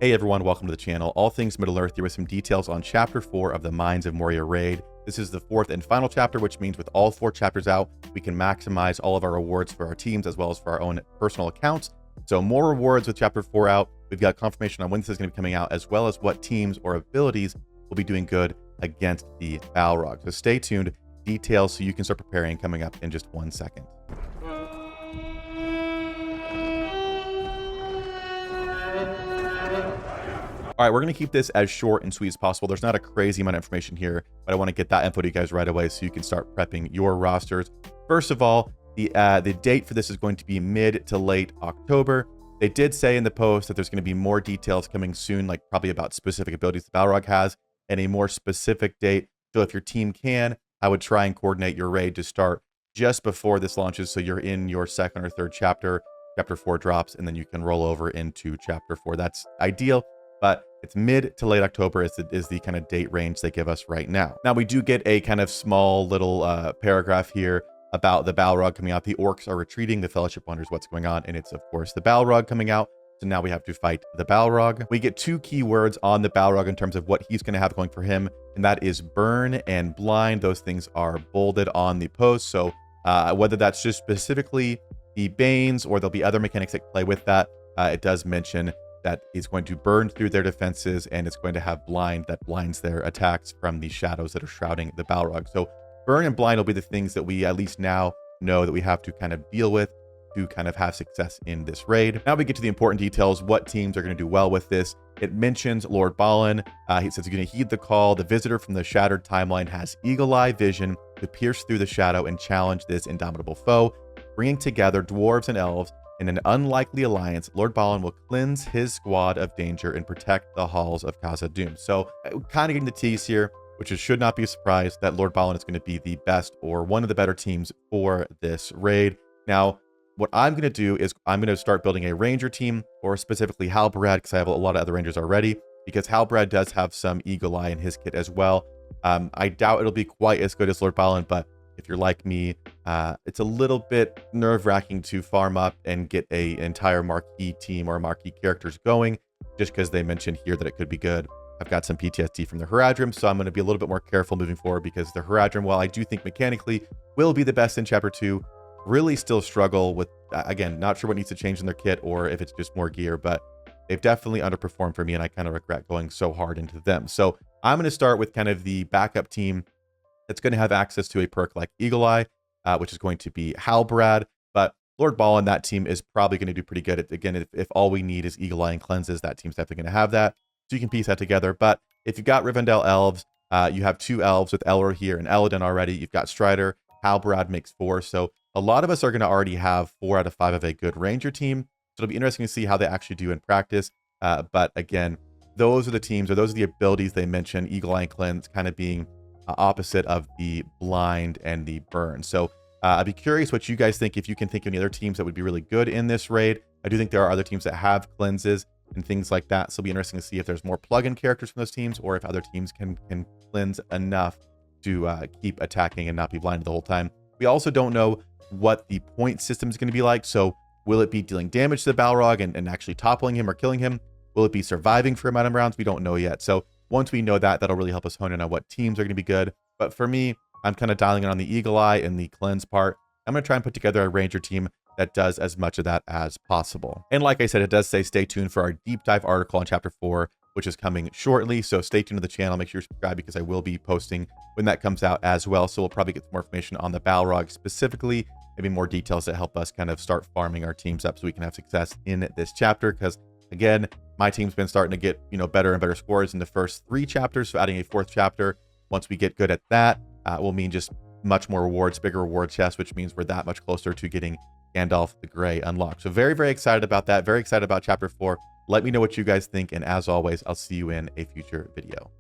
Hey everyone, welcome to the channel. All things Middle-earth here with some details on Chapter 4 of the Mines of Moria raid. This is the fourth and final chapter, which means with all 4 chapters out, we can maximize all of our rewards for our teams as well as for our own personal accounts. So more rewards with Chapter 4 out. We've got confirmation on when this is going to be coming out, as well as what teams or abilities will be doing good against the Balrog. So stay tuned. Details so you can start preparing coming up in just 1 second. All right, we're going to keep this as short and sweet as possible. There's not a crazy amount of information here, but I want to get that info to you guys right away so you can start prepping your rosters. First of all, the date for this is going to be mid to late October. They did say in the post that there's going to be more details coming soon, like probably about specific abilities the Balrog has and a more specific date. So if your team can, I would try and coordinate your raid to start just before this launches, so you're in your second or third chapter. Chapter 4 drops, and then you can roll over into Chapter 4. That's ideal, but it's mid to late October is the kind of date range they give us right now. Now, we do get a kind of small little paragraph here about the Balrog coming out. The orcs are retreating. The Fellowship wonders what's going on, and it's, of course, the Balrog coming out. So now we have to fight the Balrog. We get 2 keywords on the Balrog in terms of what he's going to have going for him, and that is burn and blind. Those things are bolded on the post. So whether that's just specifically the Banes or there'll be other mechanics that play with that, it does mention that is going to burn through their defenses, and it's going to have blind that blinds their attacks from the shadows that are shrouding the Balrog. So burn and blind will be the things that we at least now know that we have to kind of deal with to kind of have success in this raid. Now we get to the important details. What teams are going to do well with this? It mentions Lord Balin. He says he's going to heed the call. The visitor from the shattered timeline has eagle-eye vision to pierce through the shadow and challenge this indomitable foe. Bringing together dwarves and elves in an unlikely alliance, Lord Balin will cleanse his squad of danger and protect the halls of Khazad-dûm. So kind of getting the tease here, which should not be a surprise that Lord Balin is going to be the best or one of the better teams for this raid. Now, what I'm going to do is I'm going to start building a ranger team, or specifically Halbrad, because I have a lot of other rangers already, because Halbrad does have some eagle eye in his kit as well. I doubt it'll be quite as good as Lord Balin, but if you're like me, it's a little bit nerve-wracking to farm up and get an entire marquee team or marquee characters going, just because they mentioned here that it could be good. I've got some PTSD from the Haradrim, so I'm going to be a little bit more careful moving forward, because the Haradrim, while I do think mechanically will be the best in Chapter 2, really still struggle with, again, not sure what needs to change in their kit or if it's just more gear, but they've definitely underperformed for me, and I kind of regret going so hard into them. So I'm going to start with kind of the backup team that's going to have access to a perk like Eagle Eye, which is going to be Halbrad. But Lord Balin, that team is probably going to do pretty good. Again, if all we need is Eagle Eye and cleanses, that team's definitely going to have that. So you can piece that together. But if you've got Rivendell elves, you have 2 elves with Elrond here and Eladin already. You've got Strider. Halbrad makes 4. So a lot of us are going to already have 4 out of 5 of a good ranger team. So it'll be interesting to see how they actually do in practice. But again, those are the teams, or those are the abilities they mentioned, Eagle Eye and Cleanse kind of being opposite of the blind and the burn. So I'd be curious what you guys think, if you can think of any other teams that would be really good in this raid. I do think there are other teams that have cleanses and things like that. So it'll be interesting to see if there's more plug-in characters from those teams, or if other teams can cleanse enough to keep attacking and not be blinded the whole time. We also don't know what the point system is going to be like. So will it be dealing damage to the Balrog and actually toppling him or killing him? Will it be surviving for amount of rounds? We don't know yet. So once we know that, that'll really help us hone in on what teams are going to be good. But for me, I'm kind of dialing in on the Eagle Eye and the cleanse part. I'm going to try and put together a ranger team that does as much of that as possible. And like I said, it does say stay tuned for our deep dive article on Chapter 4, which is coming shortly. So stay tuned to the channel. Make sure you subscribe, because I will be posting when that comes out as well. So we'll probably get some more information on the Balrog specifically, maybe more details that help us kind of start farming our teams up so we can have success in this chapter. Because again, my team's been starting to get, better and better scores in the first 3 chapters. So adding a 4th chapter, once we get good at that, will mean just much more rewards, bigger reward chests, which means we're that much closer to getting Gandalf the Grey unlocked. So very, very excited about that. Very excited about Chapter 4. Let me know what you guys think. And as always, I'll see you in a future video.